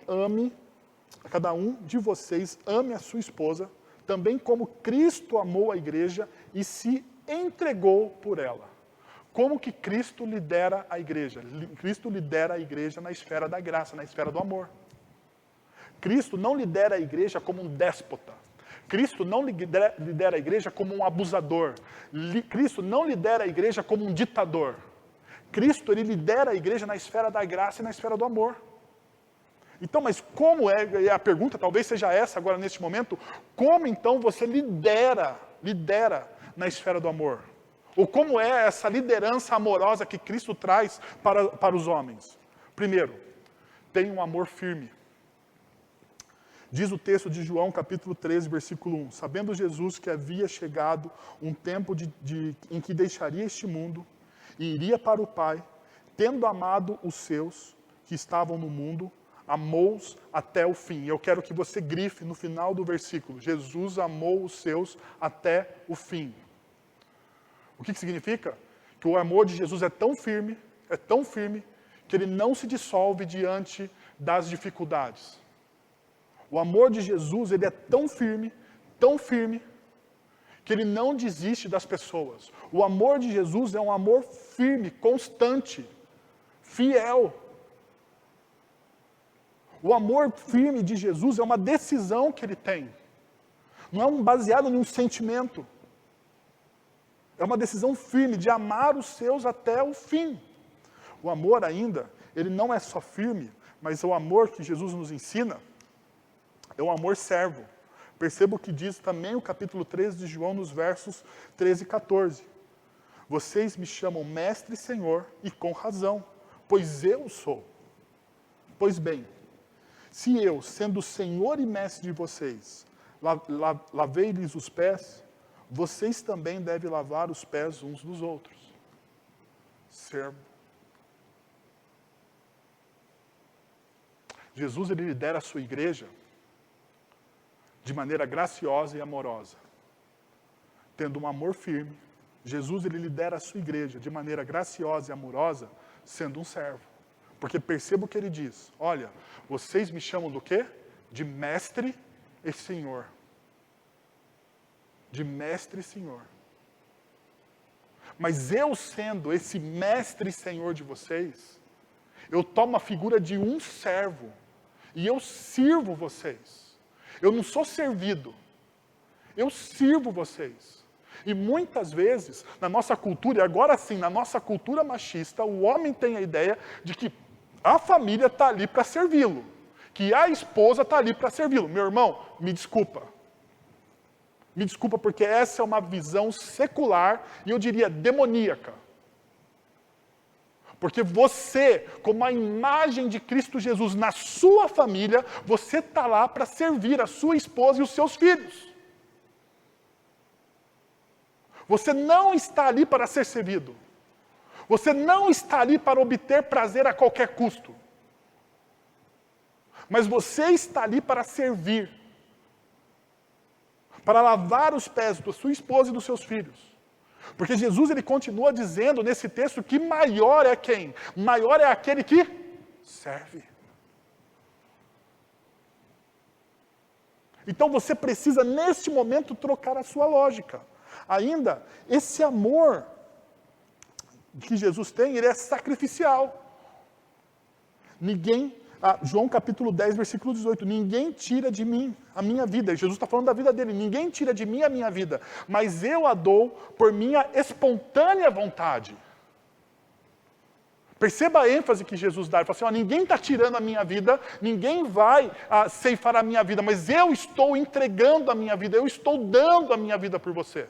de vocês ame a sua esposa, também como Cristo amou a igreja e se entregou por ela. Como que Cristo lidera a igreja? Cristo lidera a igreja na esfera da graça, na esfera do amor. Cristo não lidera a igreja como um déspota. Cristo não lidera a igreja como um abusador. Cristo não lidera a igreja como um ditador. Cristo, ele lidera a igreja na esfera da graça e na esfera do amor. Então, mas como é, a pergunta talvez seja essa agora neste momento, como então você lidera na esfera do amor? Ou como é essa liderança amorosa que Cristo traz para os homens? Primeiro, tenha um amor firme. Diz o texto de João, capítulo 13, versículo 1. Sabendo Jesus que havia chegado um tempo em que deixaria este mundo e iria para o Pai, tendo amado os seus que estavam no mundo, amou-os até o fim. Eu quero que você grife no final do versículo. Jesus amou os seus até o fim. O que significa? Que o amor de Jesus é tão firme, que ele não se dissolve diante das dificuldades. O amor de Jesus, ele é tão firme, que ele não desiste das pessoas. O amor de Jesus é um amor firme, constante, fiel. O amor firme de Jesus é uma decisão que ele tem. Não é baseado em um sentimento. É uma decisão firme de amar os seus até o fim. O amor ainda, ele não é só firme, mas o amor que Jesus nos ensina é um amor servo. Perceba o que diz também o capítulo 13 de João, nos versos 13 e 14. Vocês me chamam mestre e senhor, e com razão, pois eu sou. Pois bem, se eu, sendo senhor e mestre de vocês, lavei-lhes os pés, vocês também devem lavar os pés uns dos outros. Servo. Jesus, ele lidera a sua igreja de maneira graciosa e amorosa. Tendo um amor firme, Jesus, ele lidera a sua igreja de maneira graciosa e amorosa, sendo um servo. Porque perceba o que ele diz. Olha, vocês me chamam do quê? De mestre e senhor. De mestre e senhor. Mas eu sendo esse mestre e senhor de vocês, eu tomo a figura de um servo. E eu sirvo vocês. Eu não sou servido. Eu sirvo vocês. E muitas vezes, na nossa cultura, e agora sim, na nossa cultura machista, o homem tem a ideia de que a família está ali para servi-lo. Que a esposa está ali para servi-lo. Meu irmão, me desculpa. Me desculpa, porque essa é uma visão secular e eu diria demoníaca. Porque você, como a imagem de Cristo Jesus na sua família, você está lá para servir a sua esposa e os seus filhos. Você não está ali para ser servido. Você não está ali para obter prazer a qualquer custo. Mas você está ali para servir. Para lavar os pés da sua esposa e dos seus filhos. Porque Jesus ele continua dizendo nesse texto que maior é quem? Maior é aquele que serve. Então você precisa neste momento trocar a sua lógica. Ainda, esse amor que Jesus tem, ele é sacrificial. João capítulo 10, versículo 18, ninguém tira de mim a minha vida. Jesus está falando da vida dele, ninguém tira de mim a minha vida, mas eu a dou por minha espontânea vontade. Perceba a ênfase que Jesus dá, ele fala assim, ninguém está tirando a minha vida, ninguém vai ceifar a minha vida, mas eu estou entregando a minha vida, eu estou dando a minha vida por você.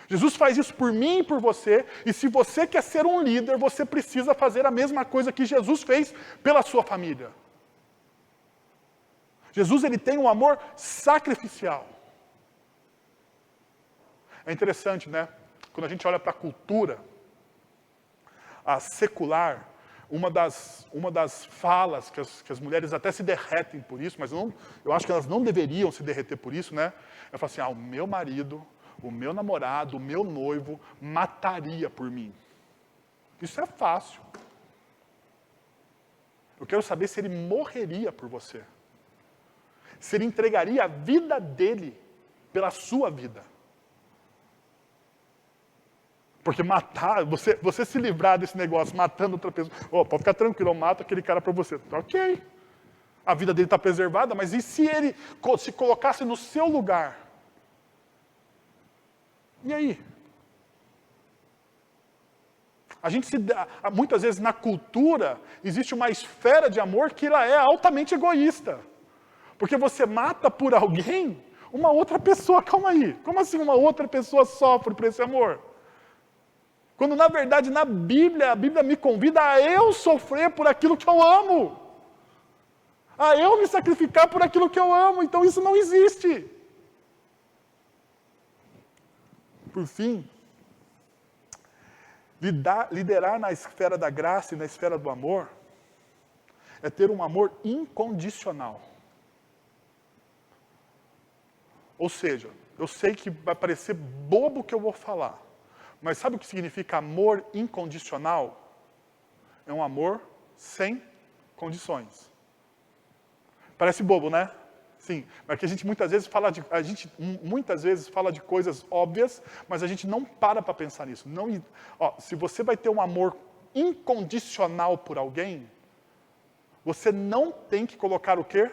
Jesus faz isso por mim e por você, e se você quer ser um líder, você precisa fazer a mesma coisa que Jesus fez pela sua família. Jesus ele tem um amor sacrificial. É interessante, né? Quando a gente olha para a cultura secular, uma das falas que as mulheres até se derretem por isso, mas eu acho que elas não deveriam se derreter por isso, né? É falar assim, o meu marido, o meu namorado, o meu noivo mataria por mim. Isso é fácil. Eu quero saber se ele morreria por você. Se ele entregaria a vida dele pela sua vida. Porque matar, você se livrar desse negócio, matando outra pessoa, pode ficar tranquilo, eu mato aquele cara para você. Ok. A vida dele está preservada, mas e se ele se colocasse no seu lugar? E aí? Muitas vezes na cultura, existe uma esfera de amor que ela é altamente egoísta. Porque você mata por alguém, uma outra pessoa, calma aí. Como assim uma outra pessoa sofre por esse amor? Quando na verdade na Bíblia, a Bíblia me convida a eu sofrer por aquilo que eu amo. A eu me sacrificar por aquilo que eu amo. Então isso não existe. Por fim, liderar na esfera da graça e na esfera do amor é ter um amor incondicional. Ou seja, eu sei que vai parecer bobo o que eu vou falar, mas sabe o que significa amor incondicional? É um amor sem condições. Parece bobo, né? Sim, mas que a gente muitas vezes fala de coisas óbvias, mas a gente não para pensar nisso. Se você vai ter um amor incondicional por alguém, você não tem que colocar o quê?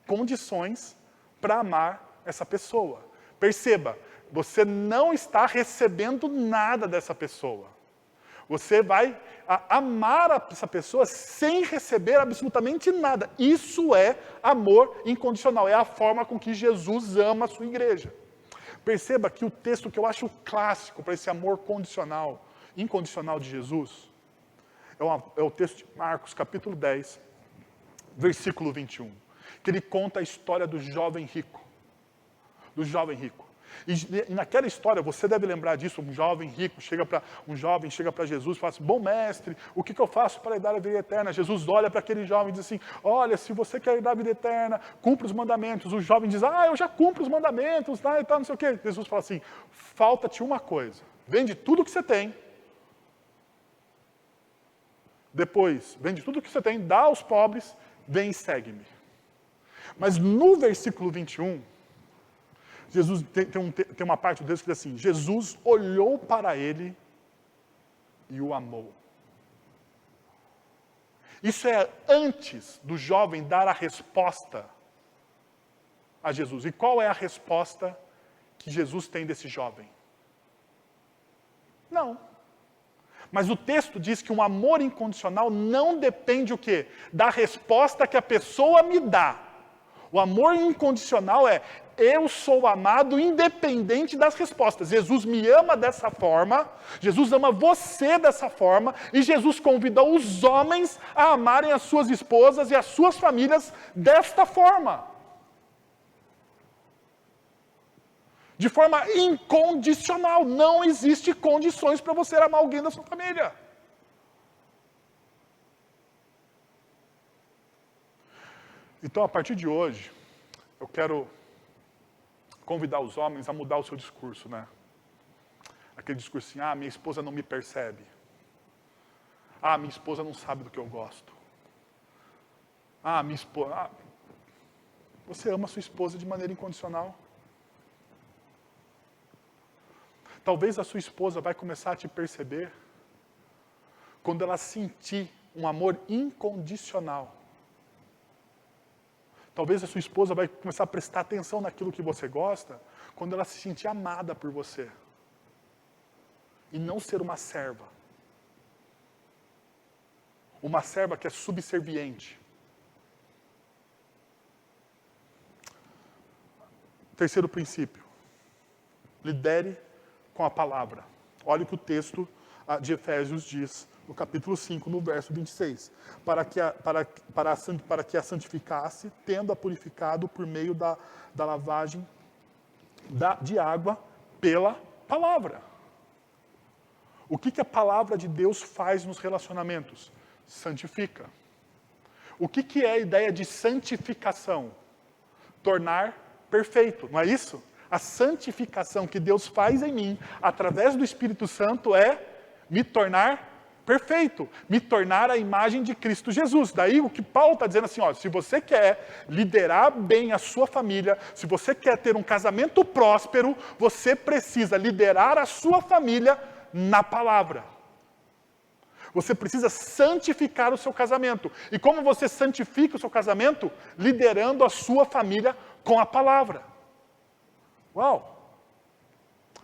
Condições para amar essa pessoa. Perceba, você não está recebendo nada dessa pessoa. Você vai amar essa pessoa sem receber absolutamente nada. Isso é amor incondicional. É a forma com que Jesus ama a sua igreja. Perceba que o texto que eu acho clássico para esse amor incondicional de Jesus, é o texto de Marcos, capítulo 10, versículo 21. Que ele conta a história do jovem rico. E naquela história, você deve lembrar disso, um jovem chega para Jesus e fala assim, bom mestre, o que eu faço para herdar a vida eterna? Jesus olha para aquele jovem e diz assim, olha, se você quer herdar a vida eterna, cumpra os mandamentos. O jovem diz, eu já cumpro os mandamentos, e tal, não sei o quê. Jesus fala assim, falta-te uma coisa, vende tudo que você tem, depois, vende tudo que você tem, dá aos pobres, vem e segue-me. Mas no versículo 21, Jesus tem uma parte do texto que diz assim, Jesus olhou para ele e o amou. Isso é antes do jovem dar a resposta a Jesus. E qual é a resposta que Jesus tem desse jovem? Não. Mas o texto diz que um amor incondicional não depende o quê? Da resposta que a pessoa me dá. O amor incondicional eu sou amado independente das respostas. Jesus me ama dessa forma, Jesus ama você dessa forma, e Jesus convida os homens a amarem as suas esposas e as suas famílias desta forma. De forma incondicional. Não existe condições para você amar alguém da sua família. Então, a partir de hoje, eu quero convidar os homens a mudar o seu discurso, né? Aquele discurso assim, minha esposa não me percebe. Minha esposa não sabe do que eu gosto. Minha esposa... Você ama sua esposa de maneira incondicional. Talvez a sua esposa vai começar a te perceber quando ela sentir um amor incondicional. Talvez a sua esposa vai começar a prestar atenção naquilo que você gosta quando ela se sentir amada por você. E não ser uma serva. Uma serva que é subserviente. Terceiro princípio. Lidere com a palavra. Olha o que o texto de Efésios diz, no capítulo 5, no verso 26. Para que a santificasse, tendo-a purificado por meio da lavagem de água pela palavra. O que a palavra de Deus faz nos relacionamentos? Santifica. O que é a ideia de santificação? Tornar perfeito, não é isso? A santificação que Deus faz em mim, através do Espírito Santo, é me tornar perfeito, me tornar a imagem de Cristo Jesus. Daí o que Paulo está dizendo assim, se você quer liderar bem a sua família, se você quer ter um casamento próspero, você precisa liderar a sua família na palavra. Você precisa santificar o seu casamento. E como você santifica o seu casamento? Liderando a sua família com a palavra. Uau!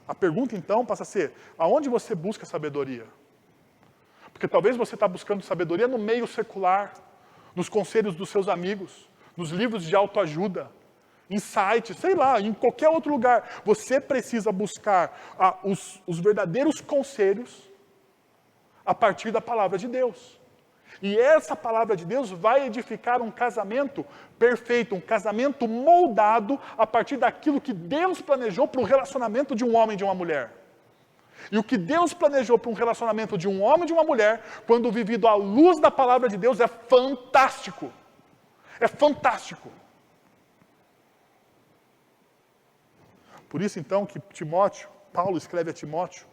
A pergunta então passa a ser, aonde você busca sabedoria? Porque talvez você está buscando sabedoria no meio secular, nos conselhos dos seus amigos, nos livros de autoajuda, em sites, sei lá, em qualquer outro lugar. Você precisa buscar os verdadeiros conselhos a partir da palavra de Deus. E essa palavra de Deus vai edificar um casamento perfeito, um casamento moldado a partir daquilo que Deus planejou para o relacionamento de um homem e de uma mulher. E o que Deus planejou para um relacionamento de um homem e de uma mulher, quando vivido à luz da palavra de Deus, é fantástico. É fantástico. Por isso, então, que Paulo escreve a Timóteo,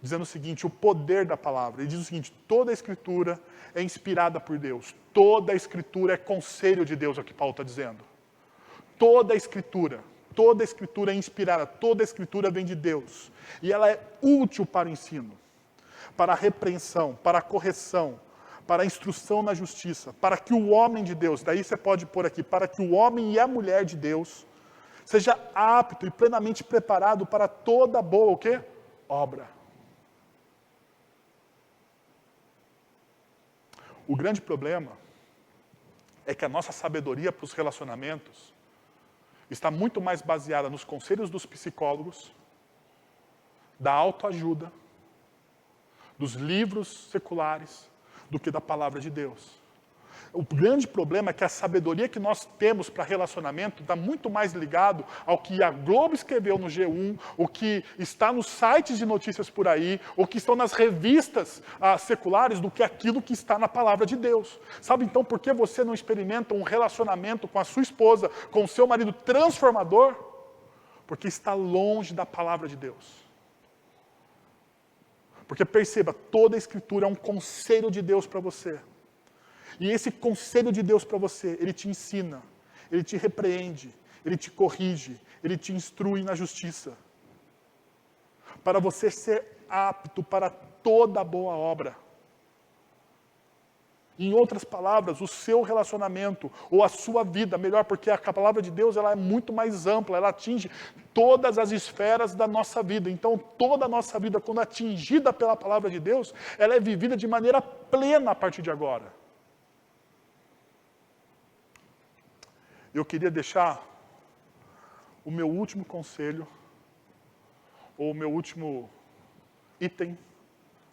dizendo o seguinte, o poder da palavra. Ele diz o seguinte, toda a Escritura é inspirada por Deus. Toda a Escritura é conselho de Deus, é o que Paulo está dizendo. Toda a Escritura é inspirada, toda a Escritura vem de Deus. E ela é útil para o ensino, para a repreensão, para a correção, para a instrução na justiça, para que o homem de Deus, daí você pode pôr aqui, para que o homem e a mulher de Deus seja apto e plenamente preparado para toda boa, o quê? Obra. O grande problema é que a nossa sabedoria para os relacionamentos está muito mais baseada nos conselhos dos psicólogos, da autoajuda, dos livros seculares, do que da palavra de Deus. O grande problema é que a sabedoria que nós temos para relacionamento está muito mais ligado ao que a Globo escreveu no G1, o que está nos sites de notícias por aí, o que estão nas revistas seculares, do que aquilo que está na palavra de Deus. Sabe então por que você não experimenta um relacionamento com a sua esposa, com o seu marido transformador? Porque está longe da palavra de Deus. Porque perceba, toda a Escritura é um conselho de Deus para você. E esse conselho de Deus para você, ele te ensina, ele te repreende, ele te corrige, ele te instrui na justiça. Para você ser apto para toda boa obra. Em outras palavras, o seu relacionamento, ou a sua vida, melhor, porque a palavra de Deus ela é muito mais ampla, ela atinge todas as esferas da nossa vida. Então, toda a nossa vida, quando atingida pela palavra de Deus, ela é vivida de maneira plena a partir de agora. Eu queria deixar o meu último conselho, ou o meu último item,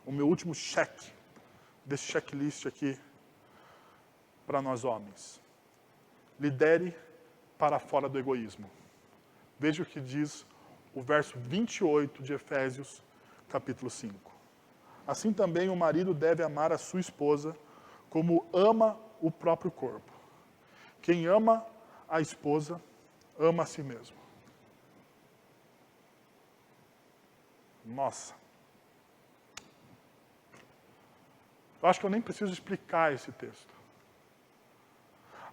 o meu último cheque, desse checklist aqui, para nós homens. Lidere para fora do egoísmo. Veja o que diz o verso 28 de Efésios, capítulo 5. Assim também o marido deve amar a sua esposa como ama o próprio corpo. Quem ama a esposa, ama a si mesmo. Nossa. Eu acho que eu nem preciso explicar esse texto.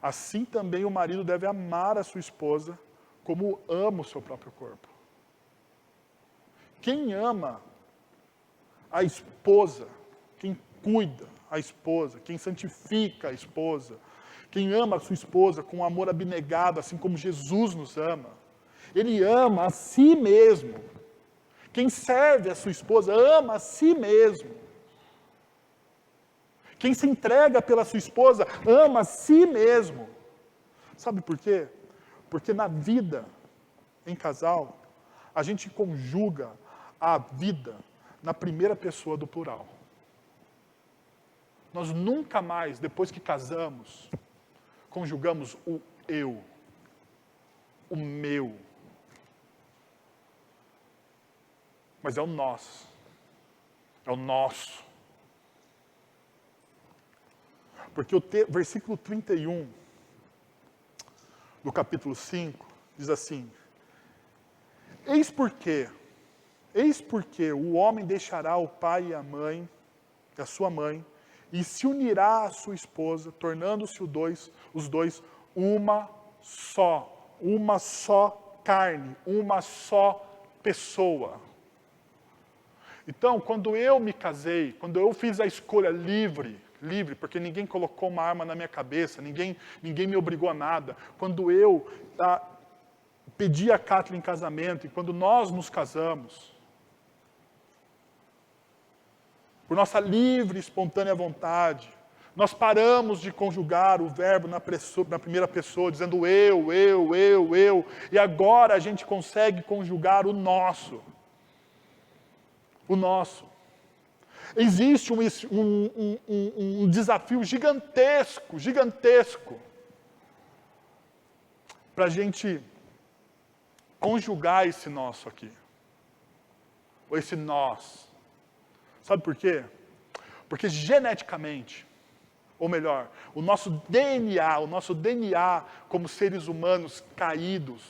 Assim também o marido deve amar a sua esposa como ama o seu próprio corpo. Quem ama a esposa, quem cuida a esposa, quem santifica a esposa, quem ama a sua esposa com amor abnegado, assim como Jesus nos ama, ele ama a si mesmo. Quem serve a sua esposa ama a si mesmo. Quem se entrega pela sua esposa ama a si mesmo. Sabe por quê? Porque na vida, em casal, a gente conjuga a vida na primeira pessoa do plural. Nós nunca mais, depois que casamos, conjugamos o eu, o meu. Mas é o nós. É o nosso. Porque o versículo 31 do capítulo 5 diz assim: Eis porque o homem deixará o pai e a mãe, a sua mãe, e se unirá à sua esposa, tornando-se os dois uma só carne, uma só pessoa. Então, quando eu me casei, quando eu fiz a escolha livre, porque ninguém colocou uma arma na minha cabeça, ninguém me obrigou a nada. Quando eu pedi a Kathleen em casamento e quando nós nos casamos, por nossa livre e espontânea vontade, nós paramos de conjugar o verbo na primeira pessoa, dizendo eu, e agora a gente consegue conjugar o nosso. O nosso. Existe um desafio gigantesco, para a gente conjugar esse nosso aqui. Ou esse nós. Sabe por quê? Porque geneticamente, ou melhor, o nosso DNA como seres humanos caídos,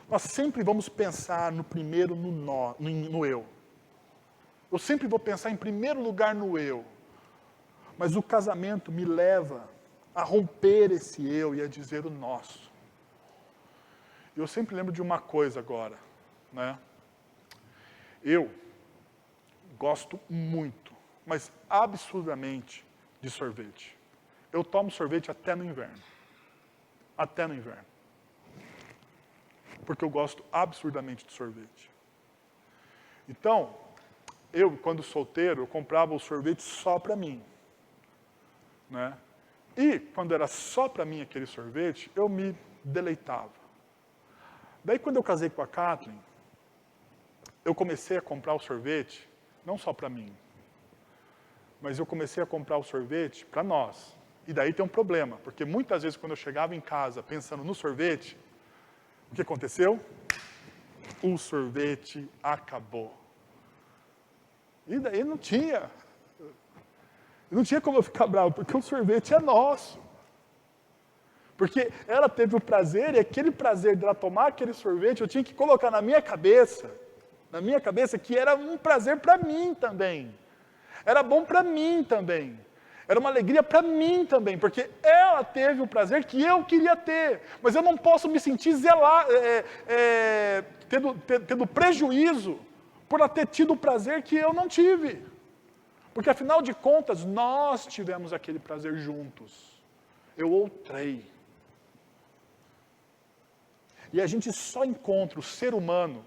nós sempre vamos pensar no primeiro no eu. Eu sempre vou pensar em primeiro lugar no eu. Mas o casamento me leva a romper esse eu e a dizer o nosso. Eu sempre lembro de uma coisa agora, né? Eu gosto muito, mas absurdamente, de sorvete. Eu tomo sorvete até no inverno. Até no inverno. Porque eu gosto absurdamente de sorvete. Então, eu, quando solteiro, eu comprava o sorvete só para mim. Né? E, quando era só para mim aquele sorvete, eu me deleitava. Daí, quando eu casei com a Kathleen, eu comecei a comprar o sorvete, não só para mim, mas eu comecei a comprar o sorvete para nós. E daí tem um problema, porque muitas vezes, quando eu chegava em casa pensando no sorvete, o que aconteceu? O sorvete acabou. E daí não tinha como eu ficar bravo, porque o sorvete é nosso. Porque ela teve o prazer, e aquele prazer dela tomar aquele sorvete, eu tinha que colocar na minha cabeça que era um prazer para mim também. Era bom para mim também. Era uma alegria para mim também, porque ela teve o prazer que eu queria ter. Mas eu não posso me sentir tendo prejuízo por ela ter tido o prazer que eu não tive. Porque, afinal de contas, nós tivemos aquele prazer juntos. Eu outrei. E a gente só encontra o ser humano,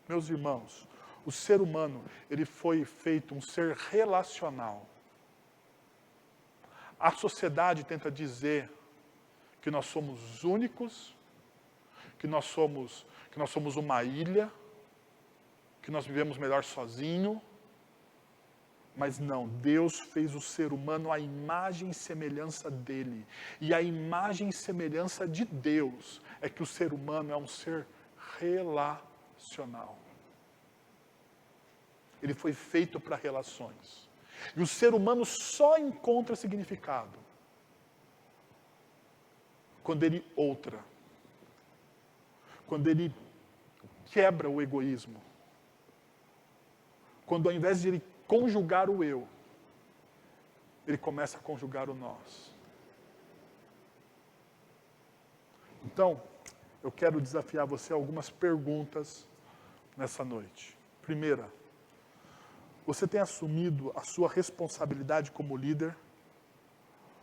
meus irmãos, o ser humano, ele foi feito um ser relacional. A sociedade tenta dizer que nós somos únicos, que nós somos uma ilha, que nós vivemos melhor sozinho. Mas não, Deus fez o ser humano à imagem e semelhança dele. E a imagem e semelhança de Deus é que o ser humano é um ser relacional. relacional. Ele foi feito para relações. E o ser humano só encontra significado quando ele outra. Quando ele quebra o egoísmo. Quando ao invés de ele conjugar o eu, ele começa a conjugar o nós. Então, eu quero desafiar você a algumas perguntas nessa noite. Primeira, você tem assumido a sua responsabilidade como líder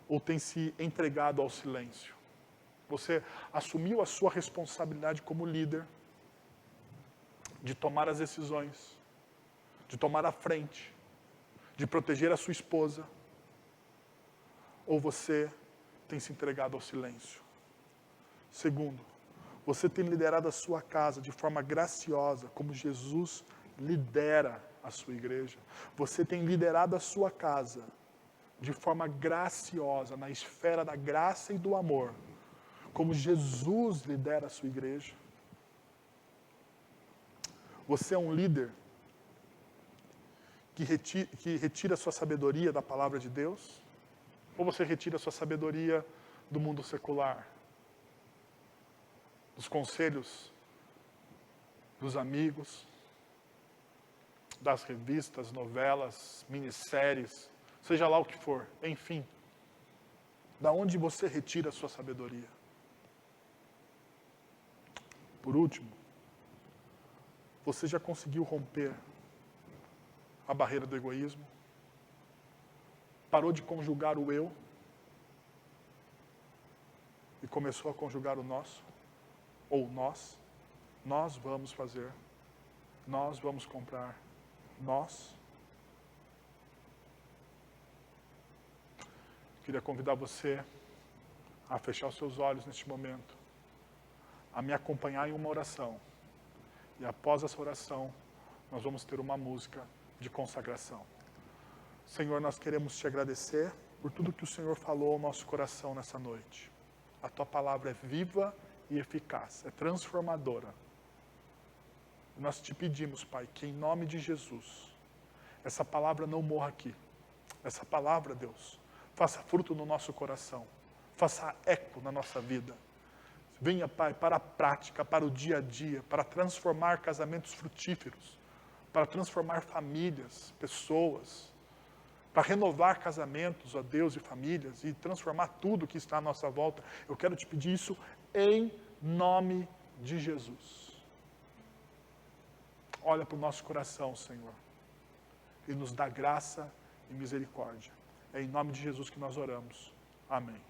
ou tem se entregado ao silêncio? Você assumiu a sua responsabilidade como líder de tomar as decisões, de tomar a frente, de proteger a sua esposa, ou você tem se entregado ao silêncio? Segundo, você tem liderado a sua casa de forma graciosa, como Jesus lidera a sua igreja. Você tem liderado a sua casa de forma graciosa, na esfera da graça e do amor, como Jesus lidera a sua igreja. Você é um líder que retira a sua sabedoria da palavra de Deus? Ou você retira a sua sabedoria do mundo secular? Dos conselhos dos amigos, das revistas, novelas, minisséries, seja lá o que for, enfim. Da onde você retira a sua sabedoria? Por último, você já conseguiu romper a barreira do egoísmo? Parou de conjugar o eu e começou a conjugar o nosso? Ou nós? Nós vamos fazer, nós vamos comprar, nós? Queria convidar você a fechar os seus olhos neste momento, a me acompanhar em uma oração. E após essa oração, nós vamos ter uma música de consagração. Senhor, nós queremos te agradecer por tudo que o Senhor falou ao nosso coração nessa noite. A tua palavra é viva e eficaz, é transformadora. Nós te pedimos, Pai, que em nome de Jesus, essa palavra não morra aqui. Essa palavra, Deus, faça fruto no nosso coração, faça eco na nossa vida. Venha, Pai, para a prática, para o dia a dia, para transformar casamentos frutíferos, para transformar famílias, pessoas, para renovar casamentos, ó Deus, e famílias, e transformar tudo que está à nossa volta. Eu quero te pedir isso em nome de Jesus. Olha para o nosso coração, Senhor, e nos dá graça e misericórdia. É em nome de Jesus que nós oramos. Amém.